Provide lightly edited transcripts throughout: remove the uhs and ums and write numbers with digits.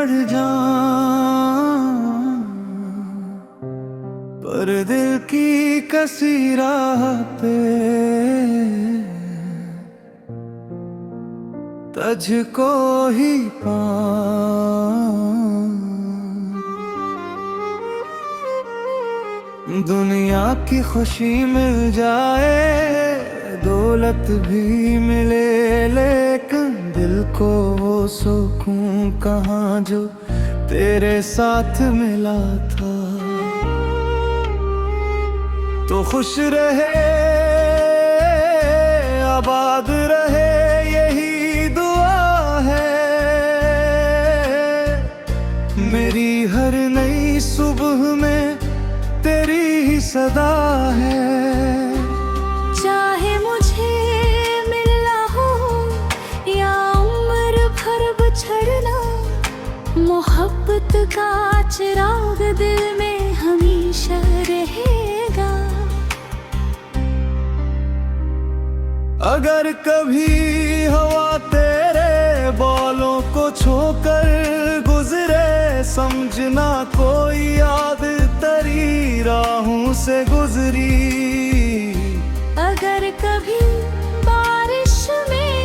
बढ़ जाऊं, पर दिल की कसी राह पे तुझको ही पाऊं। दुनिया की खुशी मिल जाए, दौलत भी मिले, लेकिन दिल को वो सुकून कहाँ जो तेरे साथ मिला था। तो खुश रहे, आबाद रहे, यही दुआ है मेरी। हर नई सुबह में तेरी ही सदा है। चाहे मुझे मिलना हो या उम्र भर बिछड़ना, मोहब्बत का चिराग दिल में हमेशा रहेगा। अगर कभी हवा तेरे बालों को छोकर गुजरे, समझना कोई याद तेरी राहों से गुजरी। अगर कभी बारिश में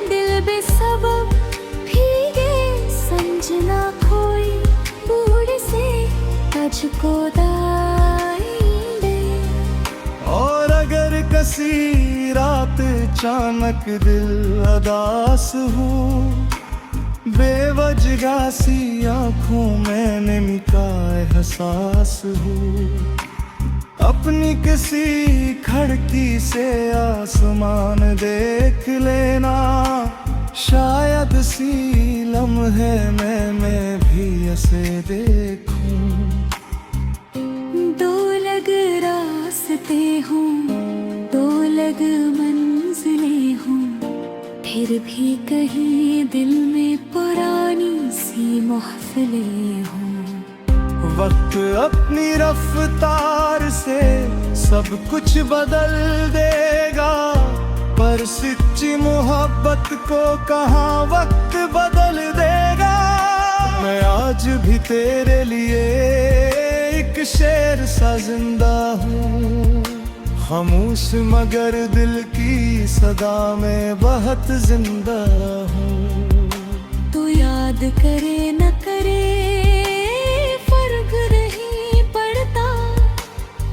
दिल बेसबब भीगे, समझना कोई बूढ़ से तुझको दाएंगे। और अगर किसी रात अचानक दिल उदास हो, बेवजह सी आँखों में नमी का एहसास हो, अपनी किसी खिड़की से आसमान देख लेना। शायद सी लम्हे मैं भी ऐसे देखूं। दो अलग रास्ते हों, दो अलग मंजिलें हों, फिर भी कहीं दिल में पुरानी सी महफिलें हों। वक्त अपनी रफ्तार से सब कुछ बदल देगा, पर सच्ची मोहब्बत को कहाँ वक्त बदल देगा। मैं आज भी तेरे लिए एक शेर सा जिंदा हूँ, खामोश मगर दिल की सदा में बहुत जिंदा हूँ। तू याद करे न करे फर्क नहीं पड़ता,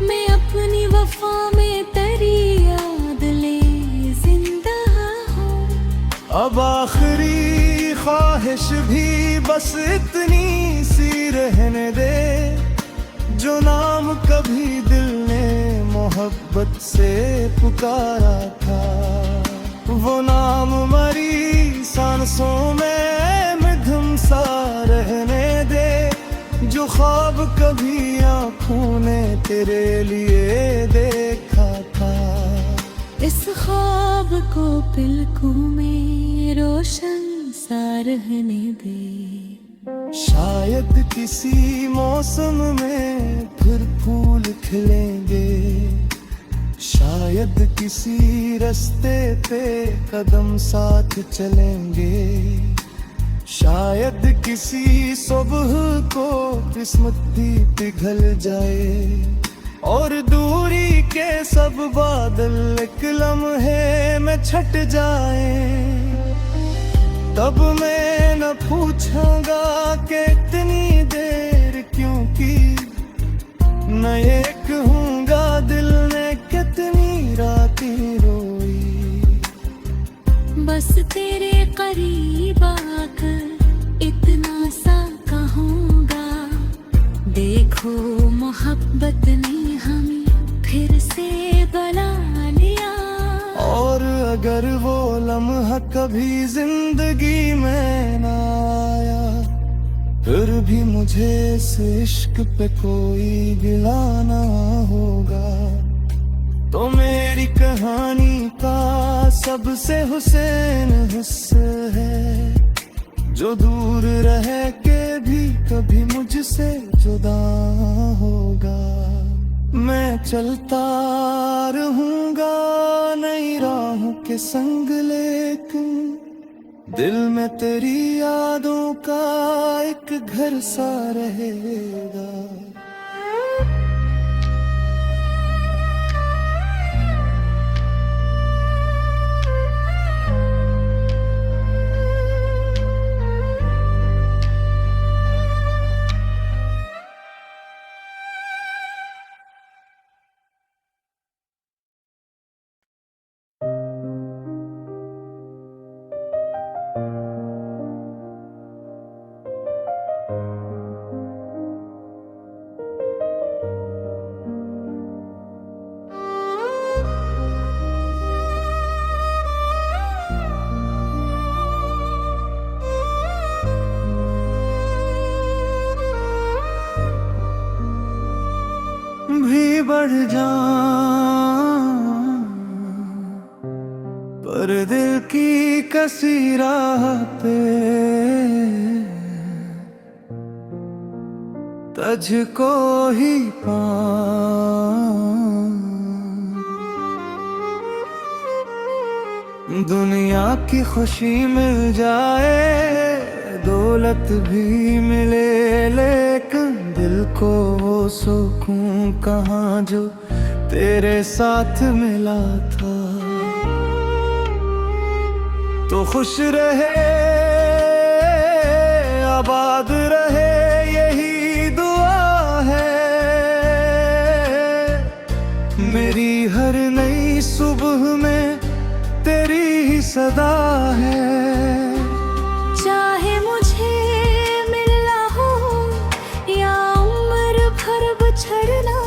मैं अपनी वफा में तेरी याद ले जिंदा हूँ। अब आखिरी ख्वाहिश भी बस इतनी सी रहने दे, जो नाम कभी दिल ने मोहब्बत से पुकारा था, वो नाम मरी सांसों में मधुम सा रहने दे। जो ख्वाब कभी आँखों ने तेरे लिए देखा था, इस ख्वाब को पलकों में रोशन सा रहने दे। शायद किसी मौसम में फिर फूल खिलेंगे, शायद किसी रास्ते पे कदम साथ चलेंगे, शायद किसी सुबह को किस्मत भी पिघल जाए, और दूरी के सब बादल एक लम्हे में छट जाए। तब मैं न पूछूंगा कि इतनी देर क्यों की, न ये कहूँगा दिल ने कितनी रातें रोई। बस तेरे करीब आकर इतना सा कहूँगा, देखो मोहब्बत ने हमें फिर से बना लिया। और अगर वो लम्हा कभी जिंदगी में ना आया, फिर भी मुझे इस इश्क पे कोई गिला ना होगा। तो मेरी कहानी का सबसे हुसैन हिस्सा है, जो दूर रह के भी कभी मुझसे जुदा होगा। मैं चलता रहूंगा नई राहों के संग, लेकिन दिल में तेरी यादों का एक घर सा रहेगा। भी बढ़ जाऊं पर दिल की कसी राह पे तुझको ही पाऊं। दुनिया की खुशी मिल जाए, दौलत भी मिले, लेकिन दिल को वो सुकून कहाँ जो तेरे साथ मिला था। तो खुश रहे, आबाद रहे, यही दुआ है मेरी। हर नई सुबह में तेरी ही सदा है। चाहे मुझे मिलना हो या उम्र भर बिछड़ना,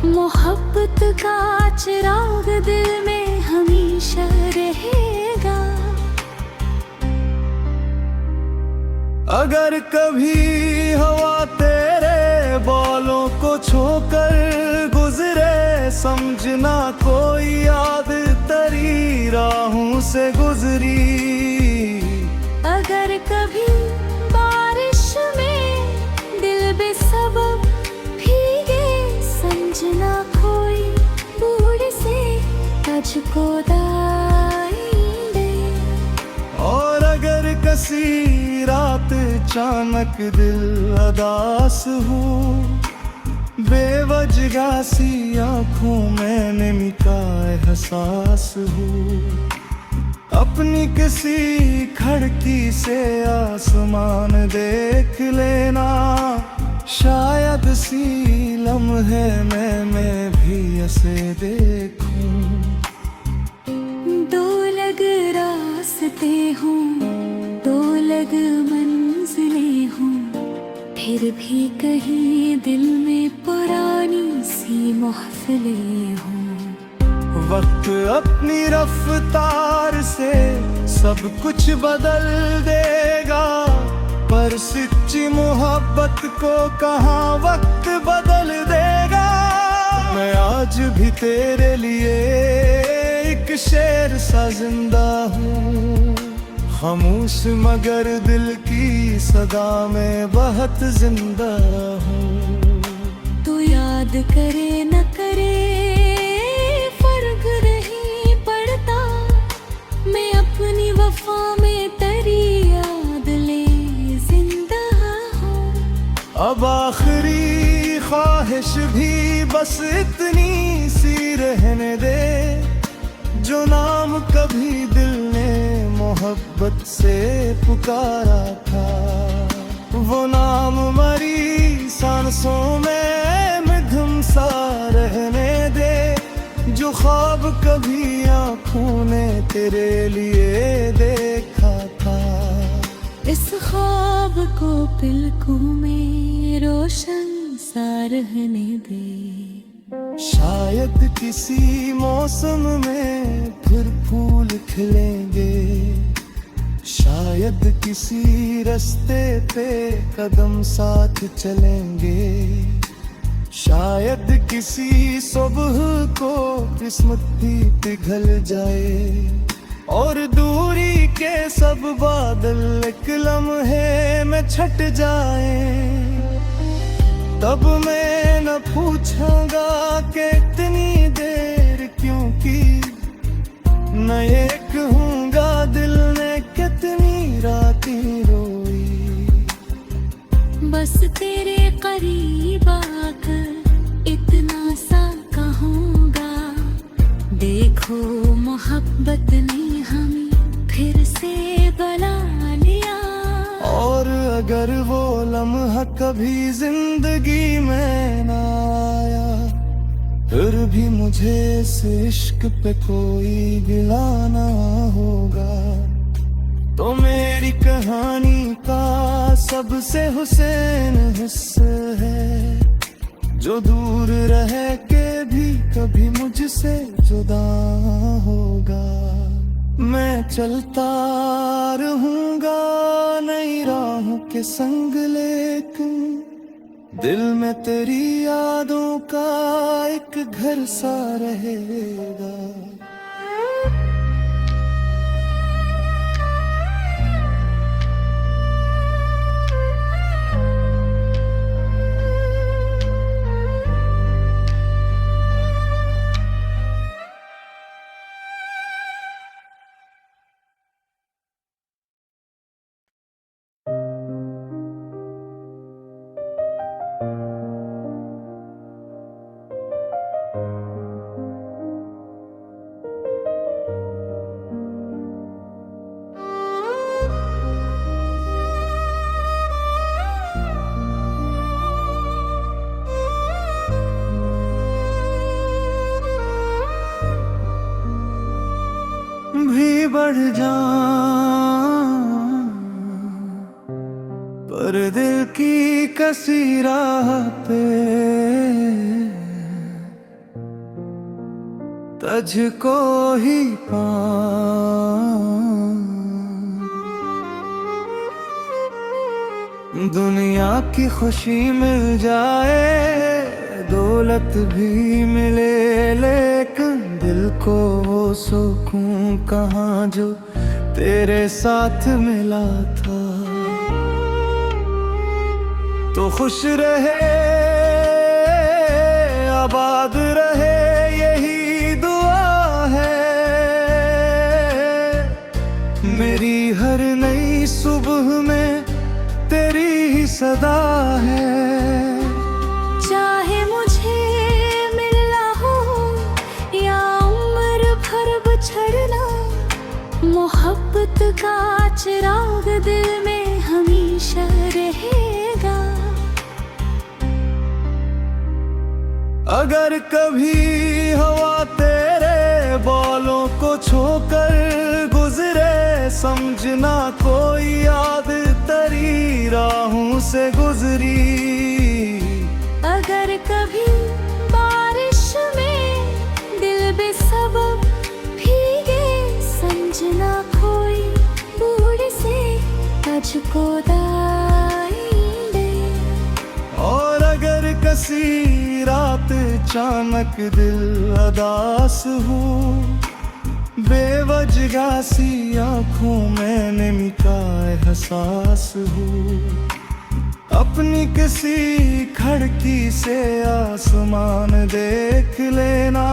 मोहब्बत का चिराग दिल में हमेशा रहेगा। अगर कभी हवा तेरे बालों को छोकर गुजरे, समझना कोई याद तेरी राहों से गुजरी। अगर कभी बारिश में दिल बेसबब भीगे, समझना कोई बूढ़ से तुझको दाएंगे। और अगर किसी रात अचानक दिल अदास हो, बेवजह सी आँखों में नमी का एहसास हो, अपनी किसी खिड़की से आसमान देख लेना। शायद सी लम्हे मैं भी ऐसे देखूं। दो लग रास्ते हों, दो लग मंजिलें हों, फिर भी कहीं दिल में पुरानी सी महफिलें हों। वक्त अपनी रफ्तार से सब कुछ बदल देगा, पर सच्ची मोहब्बत को कहाँ वक्त बदल देगा। मैं आज भी तेरे लिए एक शेर सा जिंदा हूँ, खामोश मगर दिल की सदा में बहुत जिंदा हूँ। तू याद करे न करे फर्क नहीं पड़ता, मैं अपनी वफा में तेरी याद ले जिंदा हूँ। अब आखिरी ख्वाहिश भी बस इतनी सी रहने दे, जो नाम कभी दिल ने मोहब्बत से पुकारा था, वो नाम मरी सांसों में मधुम सा रहने दे। जो ख्वाब कभी आँखों ने तेरे लिए देखा था, इस ख्वाब को पलकों में रोशन सा रहने दे। शायद किसी मौसम में फिर फूल खिलेंगे, शायद किसी रास्ते पे कदम साथ चलेंगे, शायद किसी सुबह को किस्मत भी पिघल जाए, और दूरी के सब बादल एक लम्हे में छट जाए। तब मैं न पूछूंगा कि इतनी देर क्यों की, न ये कहूँगा दिल ने कितनी बस तेरे करीब आकर इतना सा कहूँगा, देखो मोहब्बत ने हमें फिर से बुला लिया। और अगर वो लम्हा कभी जिंदगी में ना आया, फिर भी मुझे इस इश्क पे कोई गिला ना होगा। तो मेरी कहानी का सबसे हुसैन हिस्सा है, जो दूर रह के भी कभी मुझसे जुदा होगा। मैं चलता रहूंगा नई राहों के संग, लेकिन दिल में तेरी यादों का एक घर सा रहेगा। भी बढ़ जाऊं पर दिल की कसी राह पे तुझको ही पाऊं। दुनिया की खुशी मिल जाए, दौलत भी मिले, लेकिन दिल को वो सुकून कहाँ जो तेरे साथ मिला था। तो खुश रहे, आबाद रहे, यही दुआ है मेरी। हर नई सुबह में तेरी ही सदा है। चाहे मुझे मिलना हो या उम्र भर बिछड़ना, मोहब्बत का चिराग दिल में हमेशा रहेगा। अगर कभी हवा तेरे बालों को छोकर गुजरे, समझना कोई याद तेरी राहों से गुजरी। अगर कभी बारिश में दिल बेसबब भीगे, समझना कोई बूढ़ से तुझको दाएंगे। और अगर किसी रात अचानक दिल अदास हो, बेवजह सी आँखों में नमी का एहसास हो, अपनी किसी खिड़की से आसमान देख लेना।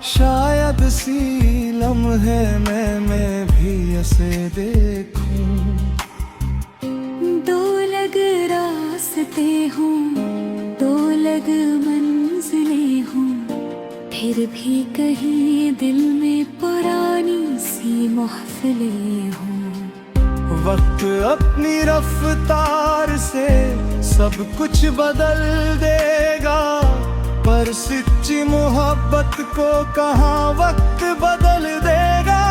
शायद सी लम्हे में मैं भी ऐसे देखूं। दो लग रास्ते हों, दो लग मंजिलें हों, फिर भी कहीं दिल में पुरानी सी महफिलें हों। वक्त अपनी रफ्तार से सब कुछ बदल देगा, पर सच्ची मोहब्बत को कहाँ वक्त बदल देगा।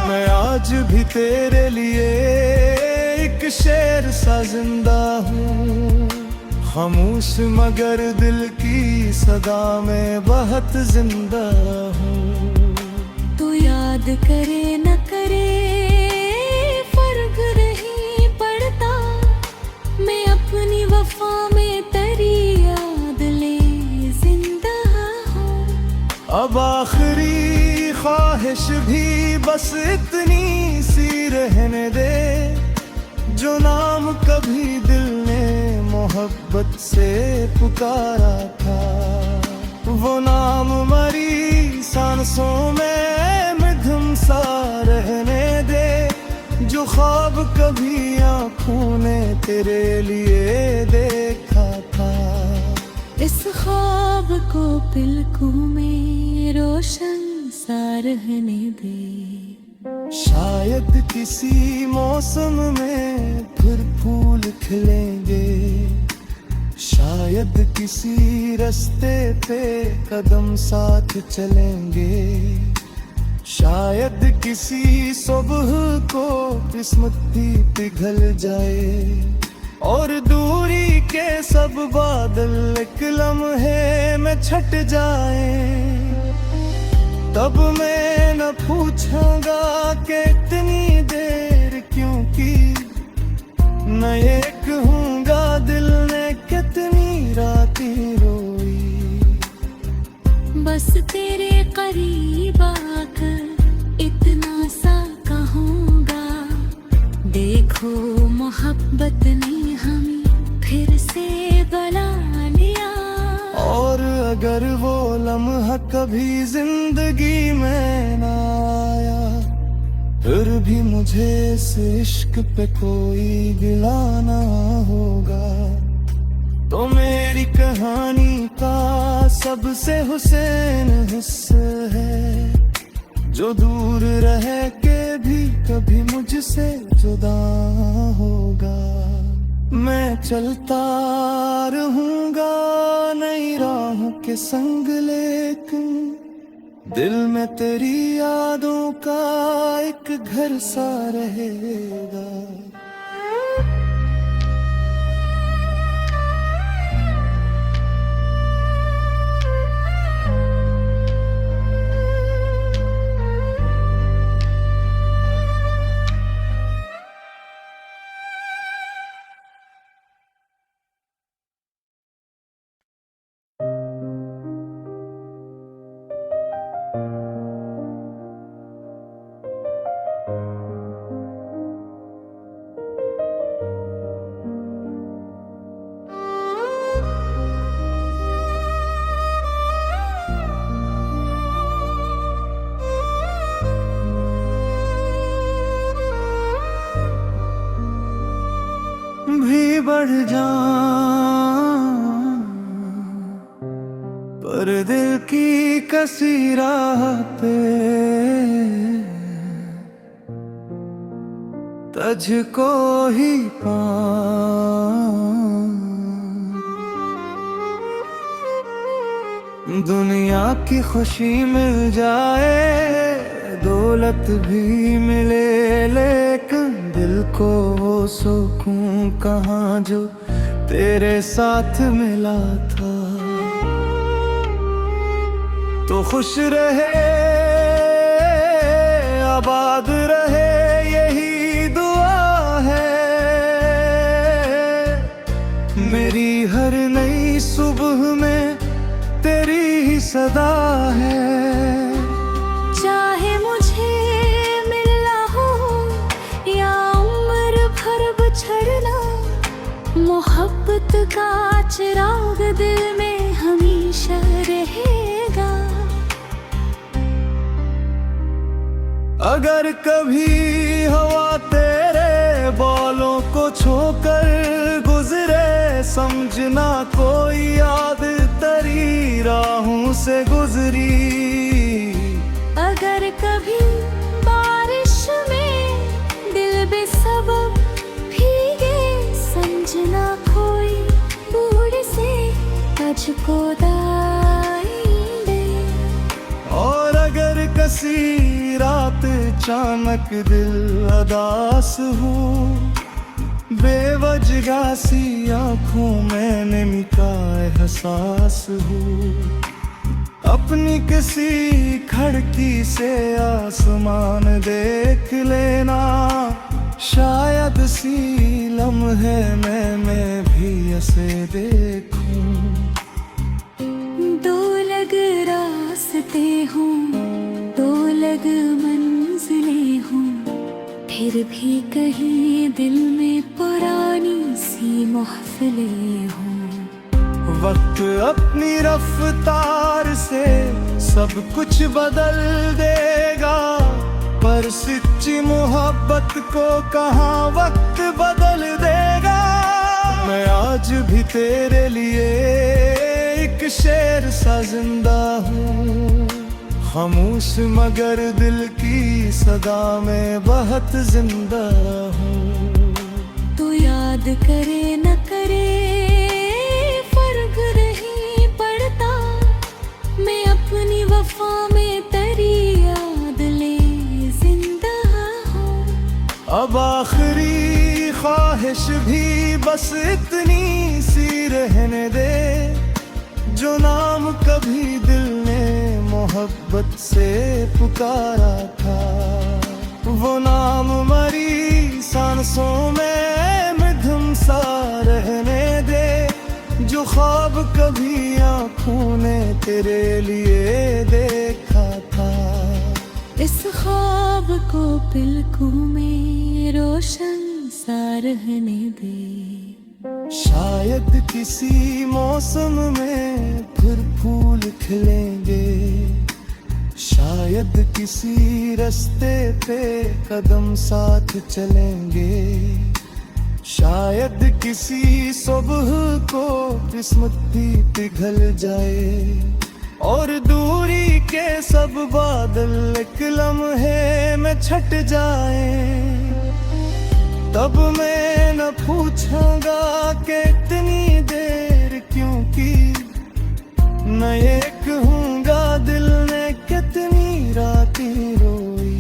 मैं आज भी तेरे लिए एक शेर सा जिंदा हूँ, खामोश मगर दिल की सदा में बहुत जिंदा हूँ। तू याद करे न करे फर्क नहीं पड़ता, मैं अपनी वफा में तेरी याद ले जिंदा हूँ। अब आखिरी ख्वाहिश भी बस इतनी सी रहने दे, जो नाम कभी दिल ने मोहब्बत से पुकारा था, वो नाम मरी सांसों में मधुम सा रहने दे। जो जो ख्वाब कभी आँखों ने तेरे लिए देखा था, इस ख्वाब को पलकों में रोशन सा रहने दे। शायद किसी मौसम में फिर फूल खिलेंगे, शायद किसी रास्ते पे कदम साथ चलेंगे, शायद किसी सुबह को किस्मत भी पिघल जाए और दूरी के सब बादल एक लम्हे में छट जाए। तब मैं न पूछूंगा कि इतनी देर क्यों की, न ये कहूँगा दिल ने कितनी रातें रोई। बस तेरे करीब आकर इतना सा कहूँगा, देखो मोहब्बत ने हमें फिर से बुला लिया। और अगर वो लम्हा कभी जिंदगी में ना आया, फिर भी मुझे इस इश्क पे कोई गिला ना होगा। तो मेरी कहानी का सबसे हुसैन हिस्सा है, जो दूर रह के भी कभी मुझसे जुदा होगा। मैं चलता रहूंगा नई राहों के संग, लेकिन दिल में तेरी यादों का एक घर सा रहेगा। भी बढ़ जाऊं पर दिल की कसी राह पे तुझको ही पाऊं। दुनिया की खुशी मिल जाए, दौलत भी मिले, लेकिन दिल को वो सुकून कहाँ जो तेरे साथ मिला था। तो खुश रहे, आबाद रहे, यही दुआ है मेरी। हर नई सुबह में तेरी ही सदा है। चाहे मुझे मिलना हो या उम्र भर बिछड़ना, मोहब्बत का चिराग दिल में हमेशा रहेगा। अगर कभी हवा तेरे बालों को छोकर गुजरे, समझना कोई याद तेरी राहों से गुजरी। अगर कभी बारिश में दिल बेसबब भीगे, समझना कोई बूढ़ से तुझको दाएंगे। और अगर किसी रात अचानक दिल अदास हो, बेवजह सी आँखों में नमी का एहसास हो, अपनी किसी खिड़की से आसमान देख लेना। शायद सी लम्हे में मैं भी ऐसे देखूं। दो लग रास्ते हों, दो लग मंजिलें हों, फिर भी कहीं दिल में पुरानी सी महफिलें हों। वक्त अपनी रफ्तार से सब कुछ बदल देगा, पर सच्ची मोहब्बत को कहाँ वक्त बदल देगा। मैं आज भी तेरे लिए एक शेर सा जिंदा हूँ, खामोश मगर दिल की सदा में बहुत जिंदा हूँ। तू याद करे न करे फर्क नहीं पड़ता, मैं अपनी वफा में तेरी याद ले जिंदा हूँ। अब आखिरी ख्वाहिश भी बस इतनी सी रहने दे, जो नाम कभी दिल ने मोहब्बत से पुकारा था, वो नाम मरी सांसों में मधुम सा रहने दे, जो ख्वाब कभी आँखों ने तेरे लिए देखा था। इस ख्वाब को पलकों में रोशन सा रहने दे। शायद किसी मौसम में फिर फूल खिलेंगे, शायद किसी रास्ते पे कदम साथ चलेंगे, शायद किसी सुबह को किस्मत भी पिघल जाए और दूरी के सब बादल एक लम्हे में छट जाए। तब मैं न पूछूंगा कि इतनी देर क्यों की, न ये कहूँगा दिल ने कितनी रातें रोई।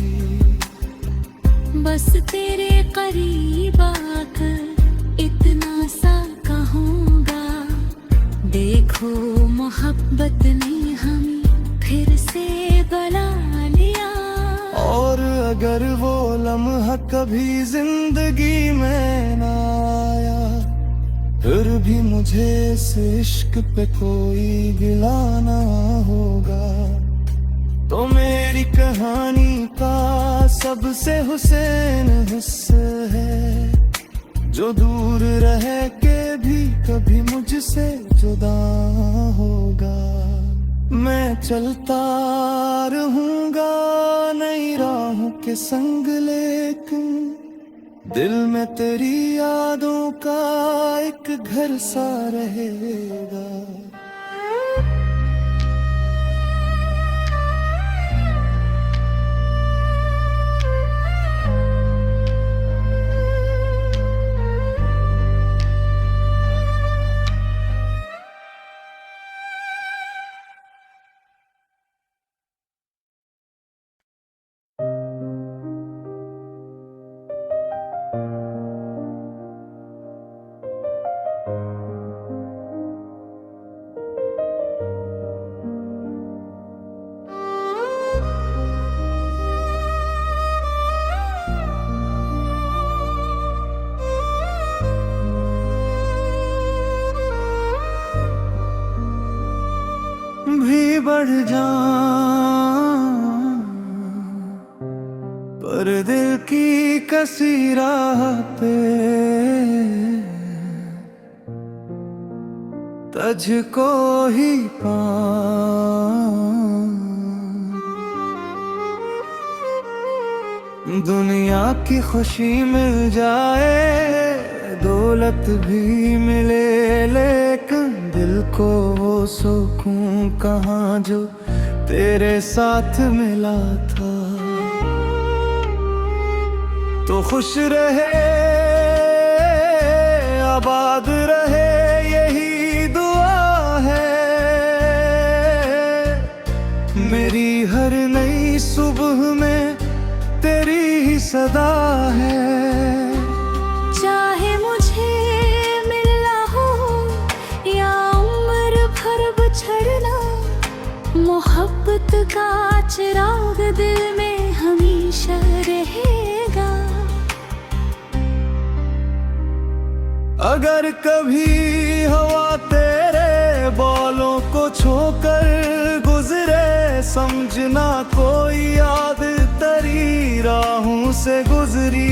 बस तेरे करीब आकर इतना सा कहूँगा, देखो मोहब्बत ने हमें फिर से बुला लिया। और अगर वो लम्हा कभी जिंदगी में ना आया, फिर भी मुझे इस इश्क पे कोई गिला ना होगा। तो मेरी कहानी का सबसे हुसैन हिस्सा है, जो दूर रह के भी कभी मुझसे जुदा होगा। मैं चलता रहूंगा नई राहों के संग, लेकिन दिल में तेरी यादों का एक घर सा रहेगा। भी बढ़ जाऊं पर दिल की कसी राह पे तुझको ही पाऊं। दुनिया की खुशी मिल जाए, दौलत भी मिले, लेकिन दिल को वो सुकून कहाँ जो तेरे साथ मिला था। तो खुश रहे, आबाद रहे, यही दुआ है मेरी। हर नई सुबह में तेरी ही सदा है। चाहे मुझे मिलना हो या उम्र भर बिछड़ना, मोहब्बत का चिराग दिल में हमेशा रहेगा। अगर कभी हवा तेरे बालों को छोकर गुजरे, समझना कोई याद तेरी राहों से गुजरी।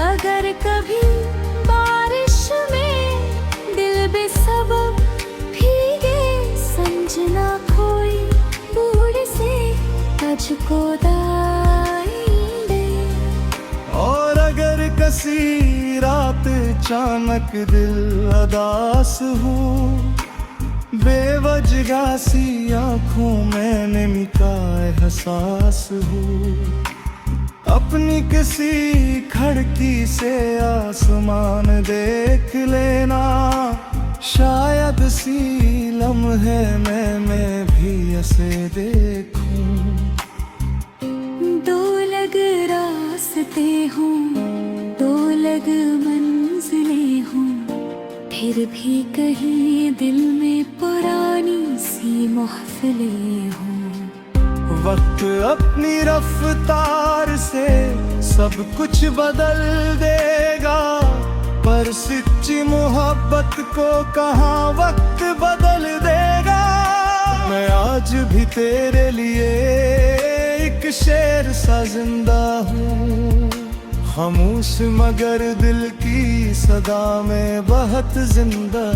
अगर कभी बारिश में दिल बेसबब भीगे, समझना कोई बूढ़ से तुझको कसी रात अचानक दिल अदास हूँ, बेवजह सी आँखों में नमी का एहसास हूँ। अपनी किसी खिड़की से आसमान देख लेना, शायद सी लम्हे मैं भी ऐसे देखूं। दो लग रास्ते हूँ, दो लग मंजिलें हूँ, फिर भी कहीं दिल में पुरानी सी महफिलें हूँ। वक्त अपनी रफ्तार से सब कुछ बदल देगा, पर सच्ची मोहब्बत को कहाँ वक्त बदल देगा। मैं आज भी तेरे लिए एक शेर सा जिंदा हूँ, खामोश मगर दिल की सदा में बहुत जिंदा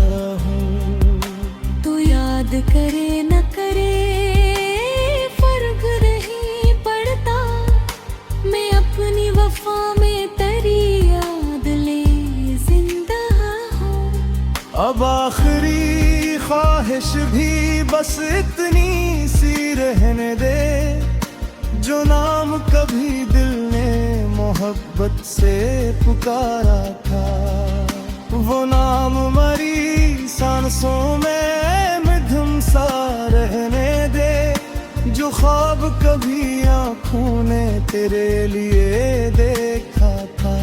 हूँ। तो याद करे न करे फर्क नहीं पड़ता, मैं अपनी वफा में तेरी याद ले जिंदा हूँ। अब आखिरी ख्वाहिश भी बस इतनी सी रहने दे, जो नाम कभी दिल ने मोहब्बत से पुकारा था, वो नाम मरी सांसों में मधुम सा रहने दे, जो ख्वाब कभी आँखों ने तेरे लिए देखा था।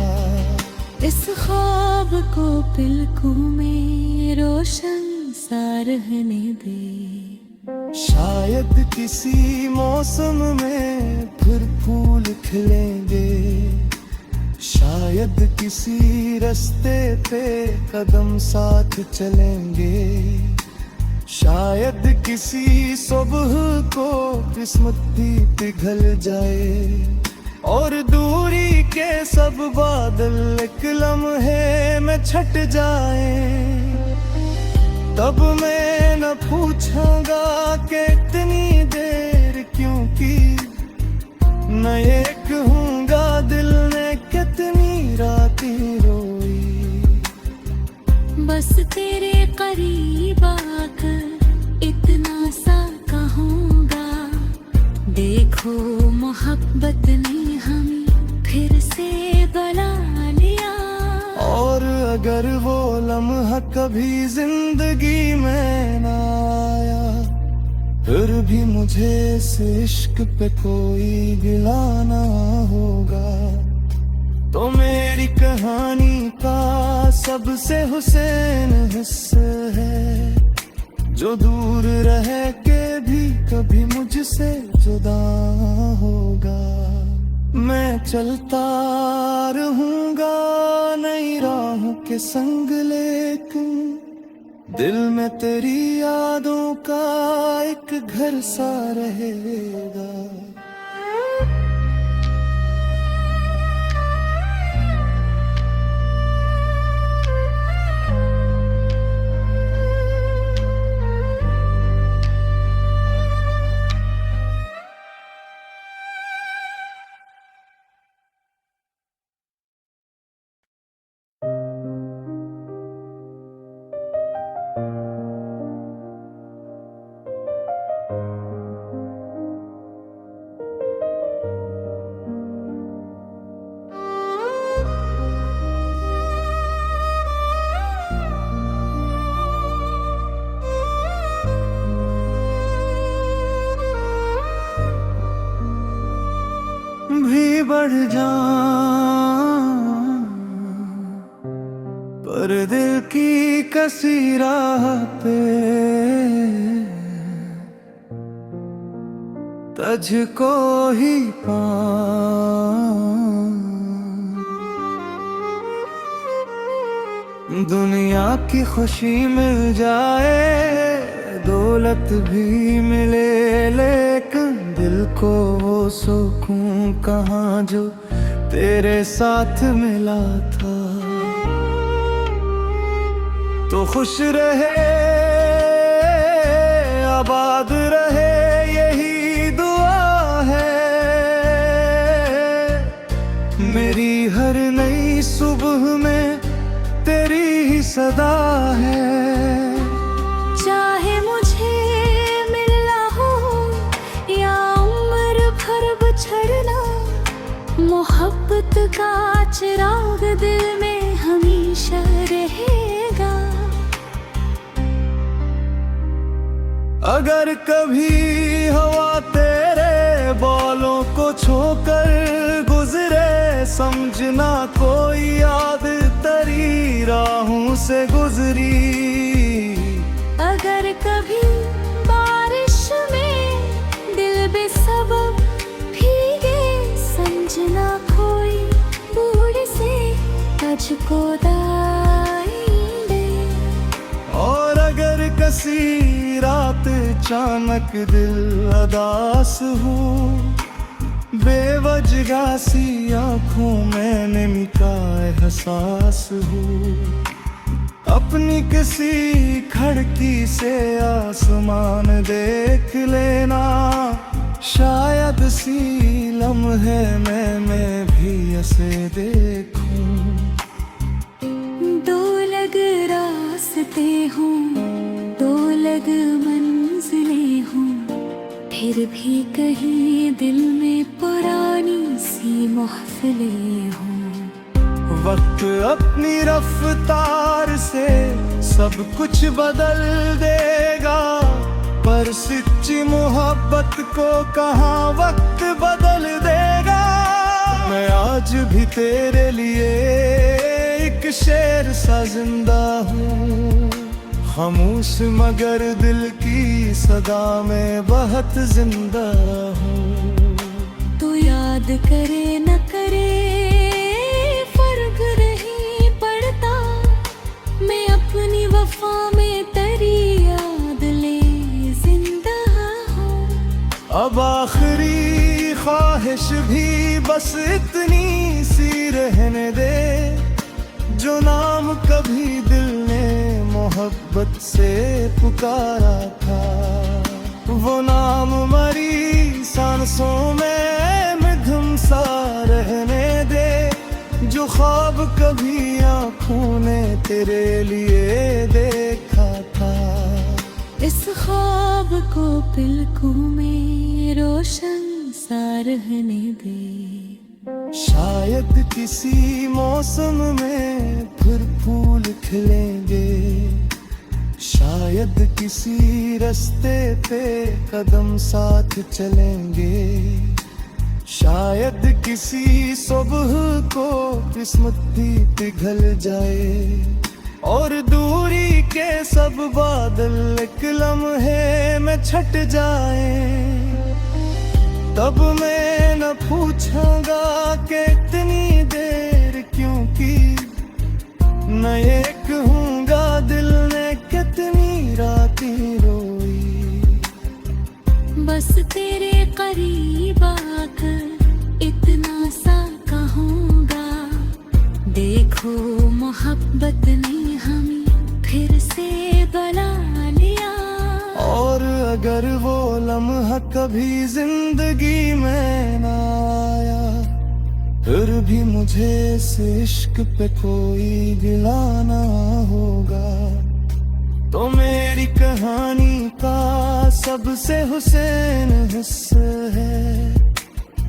इस ख्वाब को पलकों में रोशन सा रहने दे। शायद किसी मौसम में फिर फूल खिलेंगे, शायद किसी रास्ते पे कदम साथ चलेंगे, शायद किसी सुबह को किस्मत भी पिघल जाए, और दूरी के सब बादल एक लम्हे में छट जाए। तब मैं न पूछूंगा कि इतनी देर क्यों की, न ये कहूँगा दिल ने कितनी रातें रोई। बस तेरे करीब आकर इतना सा कहूँगा, देखो मोहब्बत ने हमें फिर से बुला लिया। और अगर वो लम्हा कभी जिंदगी में ना आया, फिर भी मुझे इस इश्क पे कोई गिला ना होगा। तो मेरी कहानी का सबसे हुसैन हिस्सा है, जो दूर रह के भी कभी मुझसे जुदा होगा। मैं चलता रहूंगा नई राहों के संग, लेकिन दिल में तेरी यादों का एक घर सा रहेगा। भी बढ़ जाऊं पर दिल की कसी राह पे तुझको ही पाऊं। दुनिया की खुशी मिल जाए, दौलत भी मिले, लेकिन दिल को वो सुकून कहाँ जो तेरे साथ मिला था। तो खुश रहे, आबाद रहे, यही दुआ है। मेरी हर नई सुबह में तेरी ही सदा है। चाहे मुझे मिलना हो या उम्र भर बिछड़ना, मोहब्बत का चिराग दिल में हमेशा रहेगा। अगर कभी हवा तेरे बालों को छोकर गुजरे, समझना कोई याद तेरी राहों से गुजरी। अगर कभी बारिश में दिल बेसबब भीगे, समझना कोई बूढ़ से तुझको दाएंगे। और अगर किसी रात अचानक दिल अदास हो, बेवजह सी आंखों में नमी का एहसास हो, अपनी किसी खिड़की से आसमान देख लेना। शायद सी लम्हे मैं भी ऐसे देखूं। दो लग रास्ते हों, दो लग मंजिलें हों, फिर भी कहीं दिल में पुरानी सी महफिलें हों। वक्त अपनी रफ्तार से सब कुछ बदल देगा, पर सच्ची मोहब्बत को कहाँ वक्त बदल देगा। मैं आज भी तेरे लिए एक शेर सा जिंदा हूँ, खामोश मगर दिल की सदा में बहुत जिंदा हूँ। तू याद करे न करे फर्क नहीं पड़ता, मैं अपनी वफा में तेरी याद ले जिंदा हूँ। अब आखिरी ख्वाहिश भी बस इतनी सी रहने दे, जो नाम कभी दिल ने मोहब्बत से पुकारा था, वो नाम मरी सांसों में मधुम सा रहने दे। जो ख्वाब कभी आँखों ने तेरे लिए देखा था, इस ख्वाब को पलकों में रोशन सा रहने दे। शायद किसी मौसम में फिर फूल खिलेंगे, शायद किसी रास्ते पे कदम साथ चलेंगे, शायद किसी सुबह को किस्मत भी पिघल जाए, और दूरी के सब बादल एक लम्हे में छट जाए। तब मैं न पूछूंगा कि इतनी देर क्यों की, न ये कहूँगा दिल ने कितनी रातें रोई। बस तेरे करीब आकर इतना सा कहूँगा, देखो मोहब्बत ने हमें फिर से बना लिया। और अगर वो लम्हा कभी जिंदगी में ना आया, फिर भी मुझे इस इश्क पे कोई गिला ना होगा। तो मेरी कहानी का सबसे हुसैन हिस्सा है,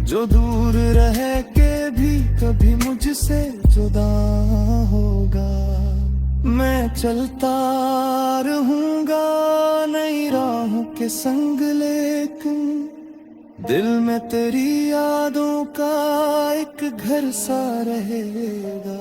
जो दूर रह के भी कभी मुझसे जुदा होगा। मैं चलता रहूंगा नई राहों के संग, लेकिन दिल में तेरी यादों का एक घर सा रहेगा।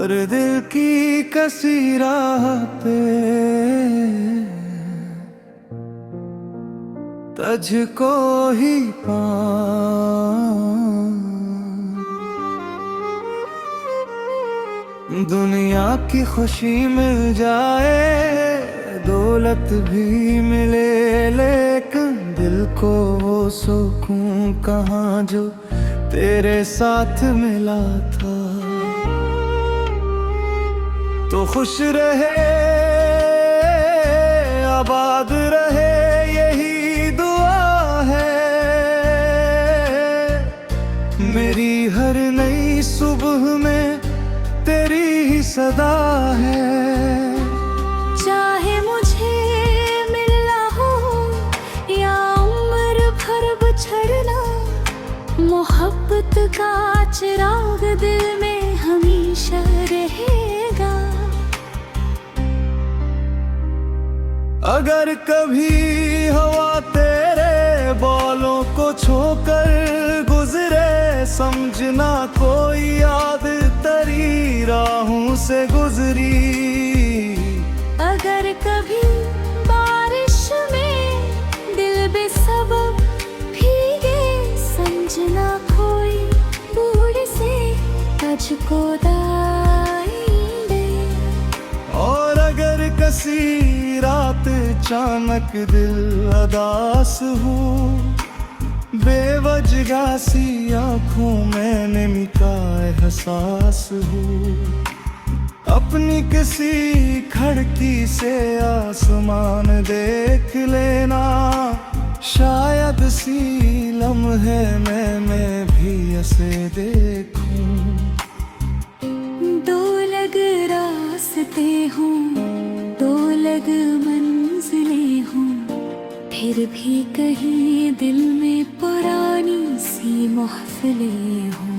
और दिल की कसी राह पे तुझको ही पाऊं। दुनिया की खुशी मिल जाए, दौलत भी मिले, लेकिन दिल को वो सुकून कहाँ जो तेरे साथ मिला था। तो खुश रहे, आबाद रहे, यही दुआ है। मेरी हर नई सुबह में तेरी ही सदा है। चाहे मुझे मिलना हो या उम्र भर बिछड़ना, मोहब्बत का चिराग दिल में हमेशा रहेगा। अगर कभी हवा तेरे बालों को छोकर गुजरे, समझना कोई याद तेरी राहों से गुजरी। अगर कभी बारिश में दिल बेसबब भीगे, समझना कोई बूढ़ से तुझको दाएंगे। और अगर किसी रात अचानक दिल अदास हो, बेवजह सी आँखों में नमी का एहसास हो, अपनी किसी खिड़की से आसमान देख लेना। शायद सी लम्हे मैं भी ऐसे देखूं। दो लग रास्ते हों, दो लग मंजिलें हों, फिर भी कहीं दिल में पुरानी सी महफिलें हों।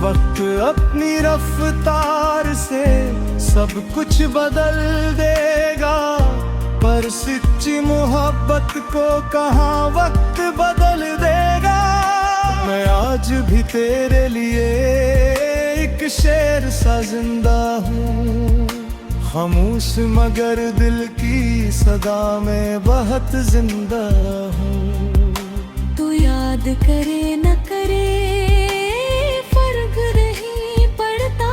वक्त अपनी रफ्तार से सब कुछ बदल देगा, पर सच्ची मोहब्बत को कहाँ वक्त बदल देगा। मैं आज भी तेरे लिए एक शेर सा जिंदा हूँ, खामोश मगर दिल की सदा में बहुत जिंदा हूँ। तू याद करे न करे फर्क नहीं पड़ता,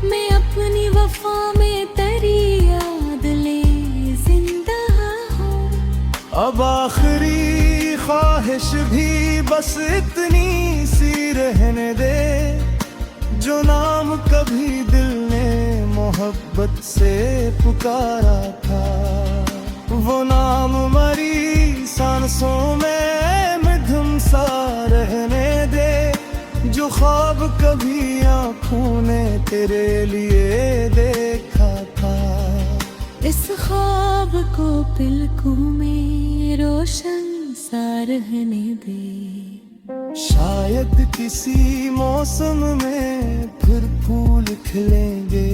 मैं अपनी वफा में तेरी याद ले जिंदा हूँ। अब आखिरी ख्वाहिश भी बस इतनी सी रहने दे, जो नाम कभी दिल ने मोहब्बत से पुकारा था। वो नाम मरी सांसों में मधुम सा रहने दे, जो ख्वाब कभी आँखों ने तेरे लिए देखा था। इस ख्वाब को पलकों में रोशन सा रहने दे। शायद किसी मौसम में फिर फूल खिलेंगे,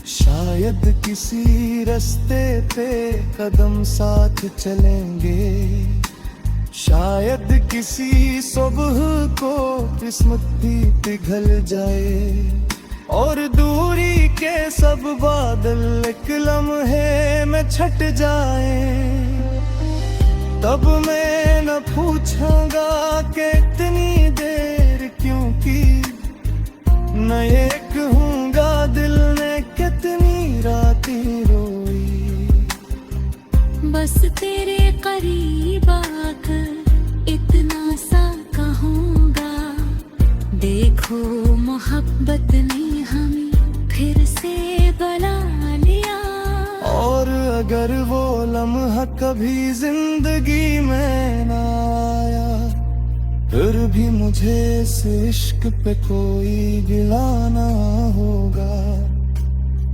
शायद किसी रास्ते पे कदम साथ चलेंगे, शायद किसी सुबह को किस्मत भी पिघल जाए, और दूरी के सब बादल एक लम्हे में छट जाए। तब मैं न पूछूंगा कि इतनी देर क्यों की, न ये कहूँगा दिल ने कितनी रातें रोई। बस तेरे करीब आकर इतना सा कहूँगा, देखो मोहब्बत ने हमें फिर से बुला लिया। और अगर वो लम्हा कभी जिंदगी में ना आया, फिर भी मुझे इस इश्क पे कोई गिला ना होगा।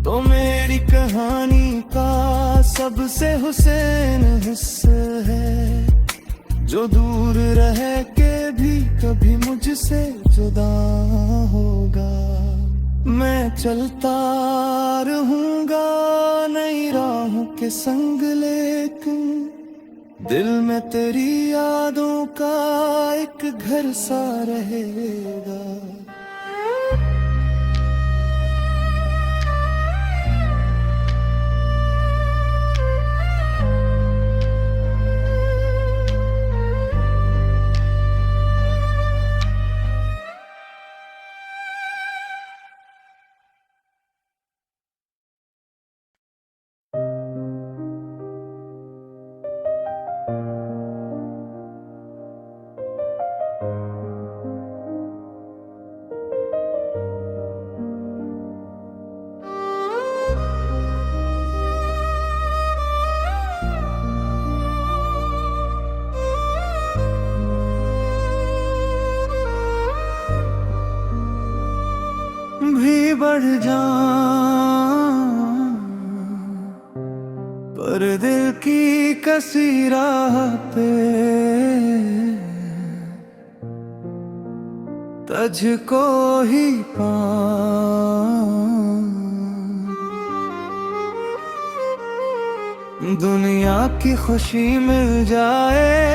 तो मेरी कहानी का सबसे हुसैन हिस्सा है, जो दूर रह के भी कभी मुझसे जुदा होगा। मैं चलता रहूंगा नई राहों के संग, लेकिन दिल में तेरी यादों का एक घर सा रहेगा। बढ़ जाऊं, पर दिल की कसी राह पे तुझको ही पाऊं। दुनिया की खुशी मिल जाए